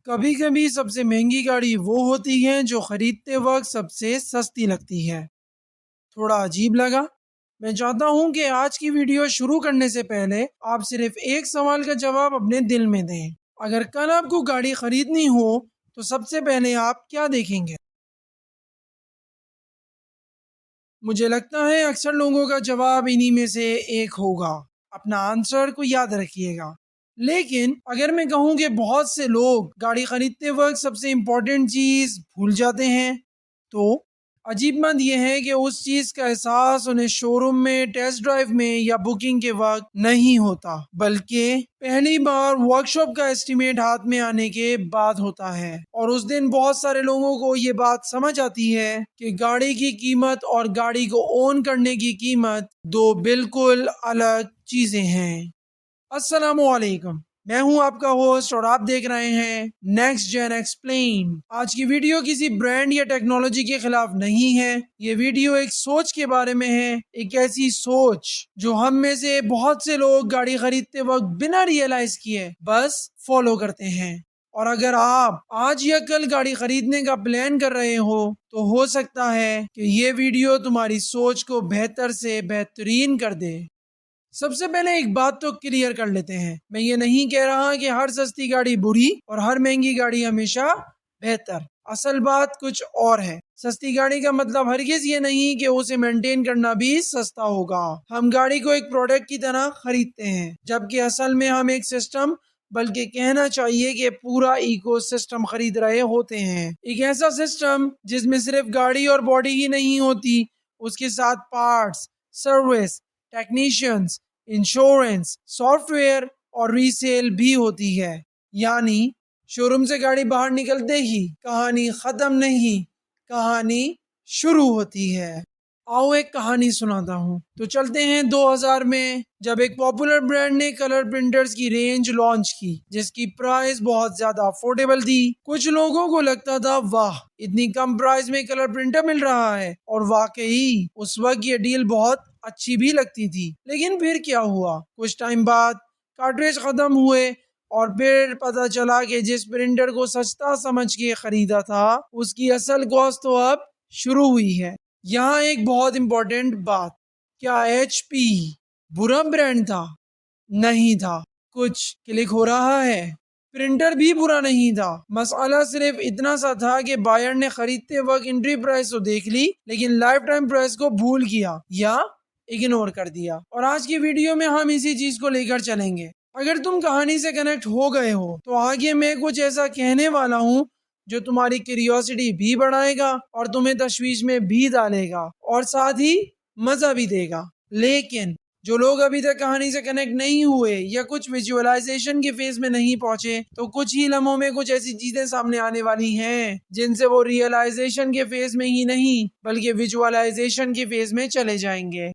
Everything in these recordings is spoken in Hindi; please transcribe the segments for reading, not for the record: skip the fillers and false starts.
कभी कभी सबसे महंगी गाड़ी वो होती है जो खरीदते वक्त सबसे सस्ती लगती है। थोड़ा अजीब लगा। मैं चाहता हूँ कि आज की वीडियो शुरू करने से पहले आप सिर्फ एक सवाल का जवाब अपने दिल में दें। अगर कल आपको गाड़ी खरीदनी हो तो सबसे पहले आप क्या देखेंगे? मुझे लगता है अक्सर लोगों का जवाब इन्हीं में से एक होगा। अपना आंसर को याद रखिएगा। लेकिन अगर मैं कहूँ कि बहुत से लोग गाड़ी खरीदते वक्त सबसे इम्पोर्टेंट चीज़ भूल जाते हैं, तो अजीब बात यह है कि उस चीज़ का एहसास उन्हें शोरूम में, टेस्ट ड्राइव में या बुकिंग के वक्त नहीं होता, बल्कि पहली बार वर्कशॉप का एस्टीमेट हाथ में आने के बाद होता है। और उस दिन बहुत सारे लोगों को ये बात समझ आती है कि गाड़ी की कीमत और गाड़ी को ओन करने की कीमत दो बिल्कुल अलग चीजें हैं। अस्सलामुअलैकुम, मैं हूं आपका होस्ट और आप देख रहे हैं नेक्स्ट जेन एक्सप्लेन। आज की वीडियो किसी ब्रांड या टेक्नोलॉजी के खिलाफ नहीं है। ये वीडियो एक सोच के बारे में है, एक ऐसी सोच जो हम में से बहुत से लोग गाड़ी खरीदते वक्त बिना रियलाइज किए बस फॉलो करते हैं। और अगर आप आज या कल गाड़ी खरीदने का प्लान कर रहे हो सकता है कि ये वीडियो तुम्हारी सोच को बेहतर से बेहतरीन कर दे। सबसे पहले एक बात तो क्लियर कर लेते हैं, मैं ये नहीं कह रहा कि हर सस्ती गाड़ी बुरी और हर महंगी गाड़ी हमेशा बेहतर। असल बात कुछ और है। सस्ती गाड़ी का मतलब हरगिज ये नहीं कि उसे मेंटेन करना भी सस्ता होगा। हम गाड़ी को एक प्रोडक्ट की तरह खरीदते हैं, जबकि असल में हम एक सिस्टम, बल्कि कहना चाहिए कि पूरा इको सिस्टम खरीद रहे होते हैं। एक ऐसा सिस्टम जिसमें सिर्फ गाड़ी और बॉडी ही नहीं होती, उसके साथ parts, service, technicians, insurance, software और रीसेल भी होती है। यानी शोरूम से गाड़ी बाहर निकलते ही कहानी खत्म नहीं, कहानी शुरू होती है। आओ एक कहानी सुनाता हूँ। तो चलते हैं 2000 में, जब एक पॉपुलर ब्रांड ने कलर प्रिंटर्स की रेंज लॉन्च की, जिसकी प्राइस बहुत ज्यादा अफोर्डेबल थी। कुछ लोगों को लगता था वाह, इतनी कम प्राइस में कलर प्रिंटर मिल रहा है, और वाकई उस वक्त ये डील बहुत अच्छी भी लगती थी। लेकिन फिर क्या हुआ? कुछ टाइम बाद कार्ट्रिज खत्म हुए और फिर पता चला कि जिस प्रिंटर को सस्ता समझ के खरीदा था, उसकी असल कॉस्ट तो अब शुरू हुई है। यहाँ एक बहुत इंपॉर्टेंट बात, क्या HP बुरा ब्रांड था? नहीं था। कुछ क्लिक हो रहा है। प्रिंटर भी बुरा नहीं था। मसला सिर्फ इतना सा था कि बायर ने खरीदते वक्त एंट्री प्राइस तो देख ली, लेकिन लाइफ टाइम प्राइस को भूल किया या इग्नोर कर दिया। और आज की वीडियो में हम इसी चीज को लेकर चलेंगे। अगर तुम कहानी से कनेक्ट हो गए हो तो आगे मैं कुछ ऐसा कहने वाला हूँ जो तुम्हारी क्यूरियोसिटी भी बढ़ाएगा और तुम्हें तशवीश में भी डालेगा और साथ ही मजा भी देगा। लेकिन जो लोग अभी तक कहानी से कनेक्ट नहीं हुए या कुछ विजुअलाइजेशन के फेज में नहीं पहुंचे, तो कुछ ही लम्हों में कुछ ऐसी चीजें सामने आने वाली हैं जिनसे वो रियलाइजेशन के फेज में ही नहीं बल्कि विजुअलाइजेशन के फेज में चले जाएंगे।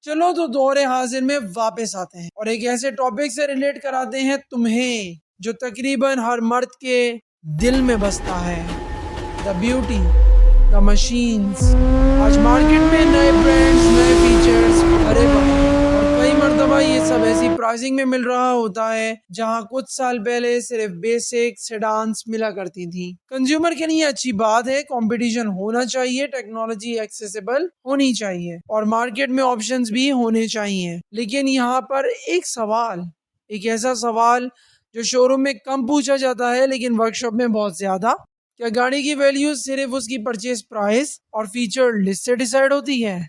चलो तो दौरे हाजिर में वापस आते हैं और एक ऐसे टॉपिक से रिलेट कराते हैं तुम्हें जो तकरीबन हर मर्द के दिल में बसता है, द ब्यूटी, द मशीन्स। आज मार्केट में नए ब्रांड्स, नए फीचर्स भरे पड़े हैं और कई मर्तबा ये सब ऐसी प्राइसिंग में मिल रहा होता है जहां कुछ साल पहले सिर्फ बेसिक सेडान्स मिला करती थी। कंज्यूमर के लिए अच्छी बात है, कंपटीशन होना चाहिए, टेक्नोलॉजी एक्सेसिबल होनी चाहिए और मार्केट में ऑप्शंस भी होने चाहिए। लेकिन यहाँ पर एक सवाल, एक ऐसा सवाल जो शोरूम में कम पूछा जाता है लेकिन वर्कशॉप में बहुत ज्यादा, क्या गाड़ी की वैल्यू सिर्फ उसकी परचेज प्राइस और फीचर लिस्ट से डिसाइड होती है?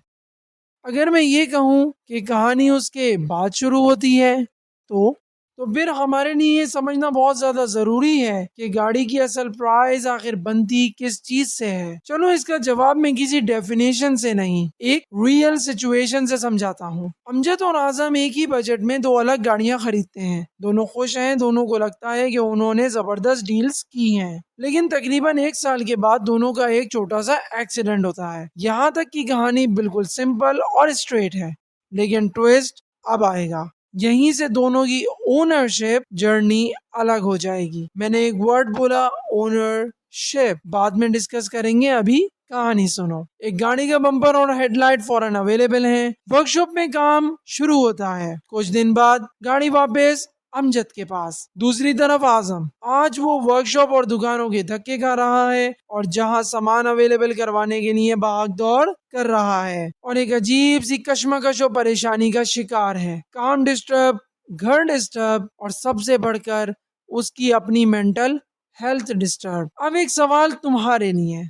अगर मैं ये कहूँ कि कहानी उसके बाद शुरू होती है, तो फिर हमारे लिए ये समझना बहुत ज्यादा जरूरी है कि गाड़ी की असल प्राइस आखिर बनती किस चीज से है। चलो इसका जवाब मैं किसी डेफिनेशन से नहीं, एक रियल सिचुएशन से समझाता हूँ। अमजद और आजम एक ही बजट में दो अलग गाड़ियां खरीदते हैं। दोनों खुश हैं, दोनों को लगता है कि उन्होंने जबरदस्त डील्स की हैं। लेकिन तकरीबन एक साल के बाद दोनों का एक छोटा सा एक्सीडेंट होता है। यहाँ तक की कहानी बिल्कुल सिंपल और स्ट्रेट है, लेकिन ट्विस्ट अब आएगा। यहीं से दोनों की ओनरशिप जर्नी अलग हो जाएगी। मैंने एक वर्ड बोला, ओनरशिप, बाद में डिस्कस करेंगे, अभी कहानी सुनो। एक गाड़ी का बम्पर और हेडलाइट फौरन अवेलेबल हैं। वर्कशॉप में काम शुरू होता है। कुछ दिन बाद गाड़ी वापस अमजद के पास। दूसरी तरफ आजम, आज वो वर्कशॉप और दुकानों के धक्के खा रहा है और जहां सामान अवेलेबल करवाने के लिए भाग दौड़ कर रहा है और एक अजीब सी कश्मकश और परेशानी का शिकार है। काम डिस्टर्ब, घर डिस्टर्ब और सबसे बढ़कर उसकी अपनी मेंटल हेल्थ डिस्टर्ब। अब एक सवाल तुम्हारे लिए,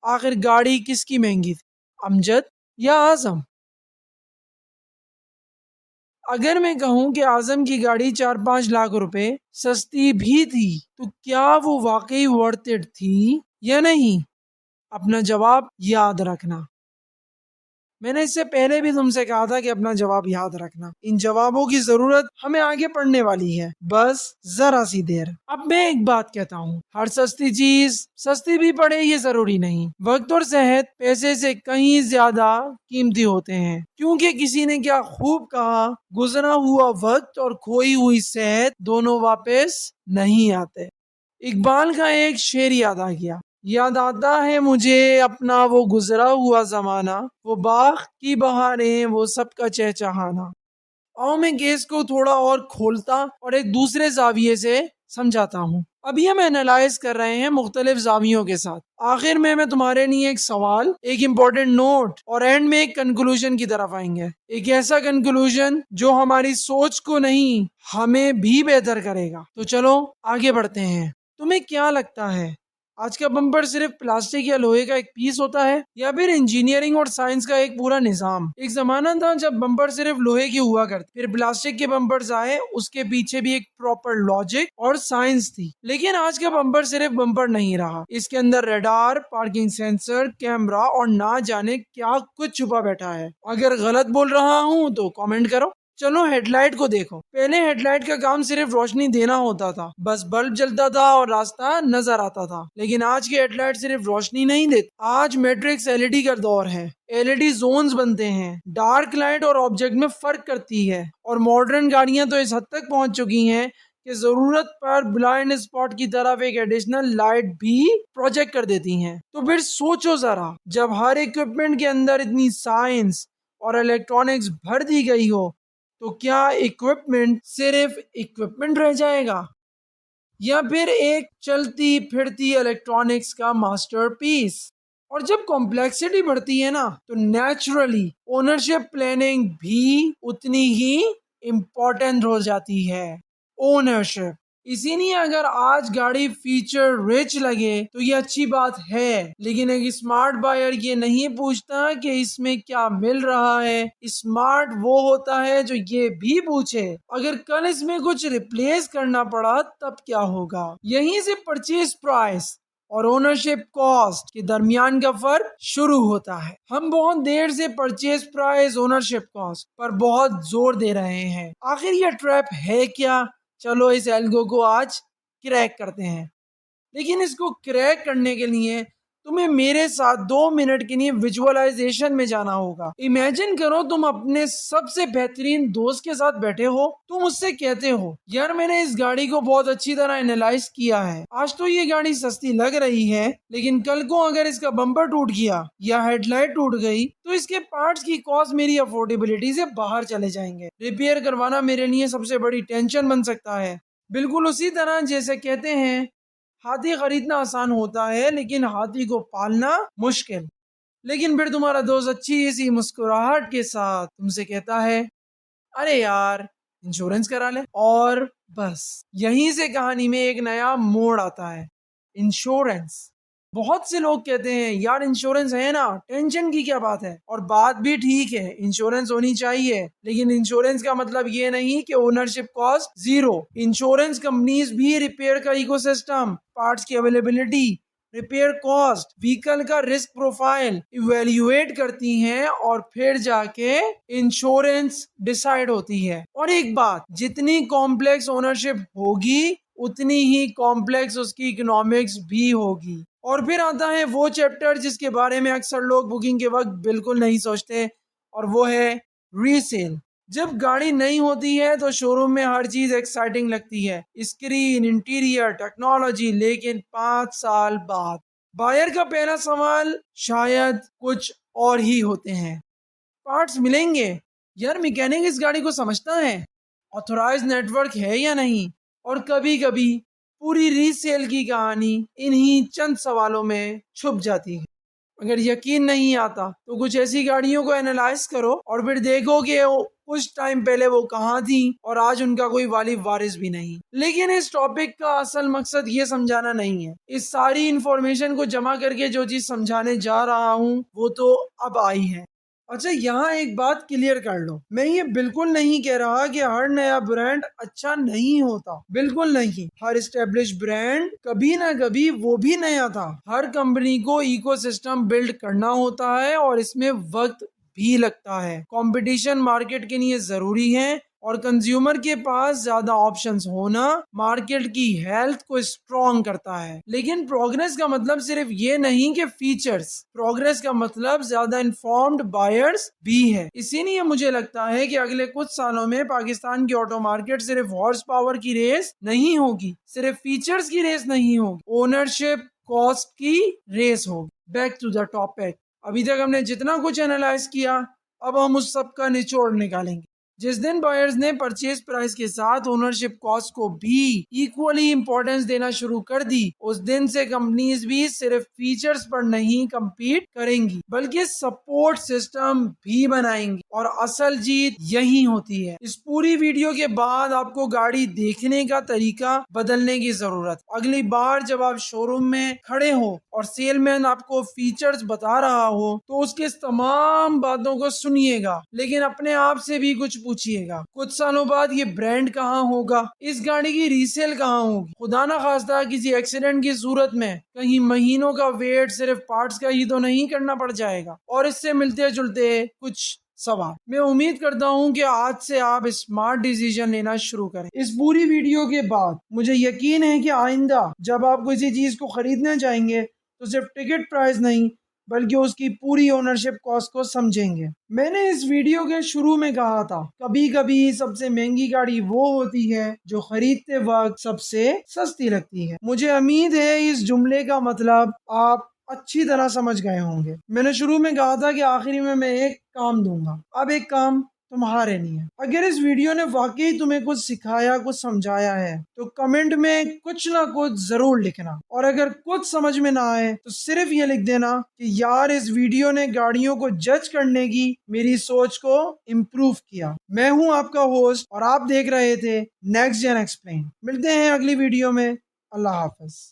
आखिर गाड़ी किसकी महंगी थी, अमजद या आजम? अगर मैं कहूं कि आजम की गाड़ी 4-5 लाख रुपए सस्ती भी थी, तो क्या वो वाकई वर्थ इट थी या नहीं? अपना जवाब याद रखना। मैंने इससे पहले भी तुमसे कहा था कि अपना जवाब याद रखना। इन जवाबों की जरूरत हमें आगे पढ़ने वाली है, बस जरा सी देर। अब मैं एक बात कहता हूँ, हर सस्ती चीज सस्ती भी पड़े ये जरूरी नहीं। वक्त और सेहत पैसे से कहीं ज्यादा कीमती होते हैं, क्योंकि किसी ने क्या खूब कहा, गुजरा हुआ वक्त और खोई हुई सेहत दोनों वापस नहीं आते। इकबाल का एक शेर याद आ गया, याद आता है मुझे अपना वो गुजरा हुआ जमाना, वो बाग की बहारें, वो सबका चहचहाना। आओ मैं केस को थोड़ा और खोलता और एक दूसरे जाविये से समझाता हूँ। अभी हम एनालाइज कर रहे हैं मुख्तलिफ जावियों के साथ। आखिर में मैं तुम्हारे लिए एक सवाल, एक इम्पोर्टेंट नोट और एंड में एक कंक्लूजन की तरफ आएंगे। एक ऐसा कंक्लूजन जो हमारी सोच को नहीं, हमें भी बेहतर करेगा। तो चलो आगे बढ़ते हैं। तुम्हें क्या लगता है, आज का बम्पर सिर्फ प्लास्टिक या लोहे का एक पीस होता है, या फिर इंजीनियरिंग और साइंस का एक पूरा निजाम? एक जमाना था जब बम्पर सिर्फ लोहे के हुआ करते, फिर प्लास्टिक के बम्पर्स आए, उसके पीछे भी एक प्रॉपर लॉजिक और साइंस थी। लेकिन आज का बम्पर सिर्फ बम्पर नहीं रहा, इसके अंदर रडार, पार्किंग सेंसर, कैमरा और ना जाने क्या कुछ छुपा बैठा है। अगर गलत बोल रहा हूँ तो कमेंट करो। चलो हेडलाइट को देखो। पहले हेडलाइट का काम सिर्फ रोशनी देना होता था, बस बल्ब जलता था और रास्ता नजर आता था। लेकिन आज की हेडलाइट सिर्फ रोशनी नहीं देती, आज मैट्रिक्स एलईडी का दौर है। एलईडी जोन्स बनते हैं, डार्क लाइट और ऑब्जेक्ट में फर्क करती है। और मॉडर्न गाड़ियां तो इस हद तक पहुंच चुकी हैं कि जरूरत पर ब्लाइंड स्पॉट की तरफ एक एडिशनल लाइट भी प्रोजेक्ट कर देती हैं। तो फिर सोचो जरा, जब हर इक्विपमेंट के अंदर इतनी साइंस और इलेक्ट्रॉनिक्स भर दी गई हो, तो क्या इक्विपमेंट सिर्फ इक्विपमेंट रह जाएगा, या फिर एक चलती फिरती इलेक्ट्रॉनिक्स का मास्टरपीस? और जब कॉम्प्लेक्सिटी बढ़ती है ना, तो नेचुरली ओनरशिप प्लानिंग भी उतनी ही इम्पोर्टेंट हो जाती है। ओनरशिप, इसीलिए अगर आज गाड़ी फीचर रिच लगे तो ये अच्छी बात है, लेकिन एक स्मार्ट बायर ये नहीं पूछता कि इसमें क्या मिल रहा है। स्मार्ट वो होता है जो ये भी पूछे, अगर कल इसमें कुछ रिप्लेस करना पड़ा तब क्या होगा। यहीं से परचेज प्राइस और ओनरशिप कॉस्ट के दरमियान का फर्क शुरू होता है। हम बहुत देर से purchase price, ownership cost per बहुत जोर दे रहे हैं। आखिर ये ट्रैप है क्या? चलो इस एल्गो को आज क्रैक करते हैं। लेकिन इसको क्रैक करने के लिए तुम्हें मेरे साथ 2 मिनट के लिए विजुअलाइजेशन में जाना होगा। इमेजिन करो तुम अपने सबसे बेहतरीन दोस्त के साथ बैठे हो, तुम उससे कहते हो, यार मैंने इस गाड़ी को बहुत अच्छी तरह एनालाइज किया है, आज तो ये गाड़ी सस्ती लग रही है, लेकिन कल को अगर इसका बम्पर टूट गया या हेडलाइट टूट गई तो इसके पार्ट्स की कॉस्ट मेरी अफोर्डेबिलिटी से बाहर चले जाएंगे। रिपेयर करवाना मेरे लिए सबसे बड़ी टेंशन बन सकता है। बिल्कुल उसी तरह जैसे कहते हैं, हाथी खरीदना आसान होता है लेकिन हाथी को पालना मुश्किल। लेकिन फिर तुम्हारा दोस्त अच्छी सी मुस्कुराहट के साथ तुमसे कहता है, अरे यार इंश्योरेंस करा ले, और बस यहीं से कहानी में एक नया मोड़ आता है। इंश्योरेंस। बहुत से लोग कहते हैं, यार इंश्योरेंस है ना, टेंशन की क्या बात है। और बात भी ठीक है, इंश्योरेंस होनी चाहिए, लेकिन इंश्योरेंस का मतलब ये नहीं कि ownership cost zero. Insurance companies भी रिपेयर का इकोसिस्टम, पार्ट्स की अवेलेबिलिटी, रिपेयर कॉस्ट, व्हीकल का रिस्क प्रोफाइल इवेल्युएट करती हैं और फिर जाके इंश्योरेंस डिसाइड होती है। और एक बात, जितनी कॉम्प्लेक्स ओनरशिप होगी उतनी ही कॉम्प्लेक्स उसकी इकोनॉमिक्स भी होगी। और फिर आता है वो चैप्टर जिसके बारे में अक्सर लोग बुकिंग के वक्त बिल्कुल नहीं सोचते, और वो है रीसेल। जब गाड़ी नहीं होती है तो शोरूम में हर चीज एक्साइटिंग लगती है, स्क्रीन, इंटीरियर, टेक्नोलॉजी, लेकिन 5 साल बाद बायर का पहला सवाल शायद कुछ और ही होते हैं। पार्ट्स मिलेंगे? यार मैकेनिक इस गाड़ी को समझता है? ऑथोराइज नेटवर्क है या नहीं, और कभी कभी पूरी रीसेल की कहानी इन्हीं चंद सवालों में छुप जाती है। अगर यकीन नहीं आता तो कुछ ऐसी गाड़ियों को एनालाइज करो और फिर देखो कि कुछ टाइम पहले वो कहाँ थी और आज उनका कोई वालिद वारिस भी नहीं। लेकिन इस टॉपिक का असल मकसद ये समझाना नहीं है। इस सारी इंफॉर्मेशन को जमा करके जो चीज समझाने जा रहा हूँ वो तो अब आई है। अच्छा, यहाँ एक बात क्लियर कर लो, मैं ये बिल्कुल नहीं कह रहा कि हर नया ब्रांड अच्छा नहीं होता, बिल्कुल नहीं। हर एस्टेब्लिश ब्रांड कभी ना कभी वो भी नया था। हर कंपनी को इकोसिस्टम बिल्ड करना होता है और इसमें वक्त भी लगता है। कंपटीशन मार्केट के लिए जरूरी है और कंज्यूमर के पास ज्यादा ऑप्शंस होना मार्केट की हेल्थ को स्ट्रॉन्ग करता है। लेकिन प्रोग्रेस का मतलब सिर्फ ये नहीं कि फीचर्स, प्रोग्रेस का मतलब ज्यादा इन्फॉर्म्ड बायर्स भी है। इसीलिए मुझे लगता है कि अगले कुछ सालों में पाकिस्तान की ऑटो मार्केट सिर्फ हॉर्स पावर की रेस नहीं होगी, सिर्फ फीचर्स की रेस नहीं होगी, ओनरशिप कॉस्ट की रेस होगी। Back to the topic. अभी तक हमने जितना कुछ एनालाइज किया, अब हम उस सब का निचोड़ निकालेंगे। जिस दिन बायर्स ने परचेज प्राइस के साथ ओनरशिप कॉस्ट को भी इक्वली इंपॉर्टेंस देना शुरू कर दी, उस दिन से कंपनीज भी सिर्फ फीचर्स पर नहीं compete करेंगी बल्कि सपोर्ट सिस्टम भी बनाएंगी, और असल जीत यही होती है। इस पूरी वीडियो के बाद आपको गाड़ी देखने का तरीका बदलने की जरूरत। अगली बार जब आप शोरूम में खड़े हो और सेलमैन आपको फीचर्स बता रहा हो तो उसके तमाम बातों को सुनिएगा, लेकिन अपने आप से भी कुछ पूछिएगा, कुछ सालों बाद ये ब्रांड कहाँ होगा, इस गाड़ी की रीसेल कहाँ होगी। खुदा ना खास्ता किसी एक्सीडेंट की सूरत में कहीं महीनों का वेट सिर्फ पार्ट्स का ही तो नहीं करना पड़ जाएगा। और इससे मिलते जुलते कुछ सवाल। मैं उम्मीद करता हूं कि आज से आप स्मार्ट डिसीजन लेना शुरू करें। इस पूरी वीडियो के बाद मुझे यकीन है कि आइंदा जब आप किसी चीज को खरीदने जाएंगे तो सिर्फ टिकट प्राइस नहीं बल्कि उसकी पूरी ओनरशिप कॉस्ट को समझेंगे। मैंने इस वीडियो के शुरू में कहा था, कभी कभी सबसे महंगी गाड़ी वो होती है जो खरीदते वक्त सबसे सस्ती लगती है। मुझे उम्मीद है इस जुमले का मतलब आप अच्छी तरह समझ गए होंगे। मैंने शुरू में कहा था कि आखिरी में मैं एक काम दूंगा, अब एक काम तुम्हारे लिए। अगर इस वीडियो ने वाकई तुम्हें कुछ सिखाया, कुछ समझाया है तो कमेंट में कुछ ना कुछ जरूर लिखना, और अगर कुछ समझ में ना आए तो सिर्फ ये लिख देना कि यार इस वीडियो ने गाड़ियों को जज करने की मेरी सोच को इम्प्रूव किया। मैं हूँ आपका होस्ट और आप देख रहे थे नेक्स्ट जेन एक्सप्लेन। मिलते हैं अगली वीडियो में। अल्लाह हाफिज।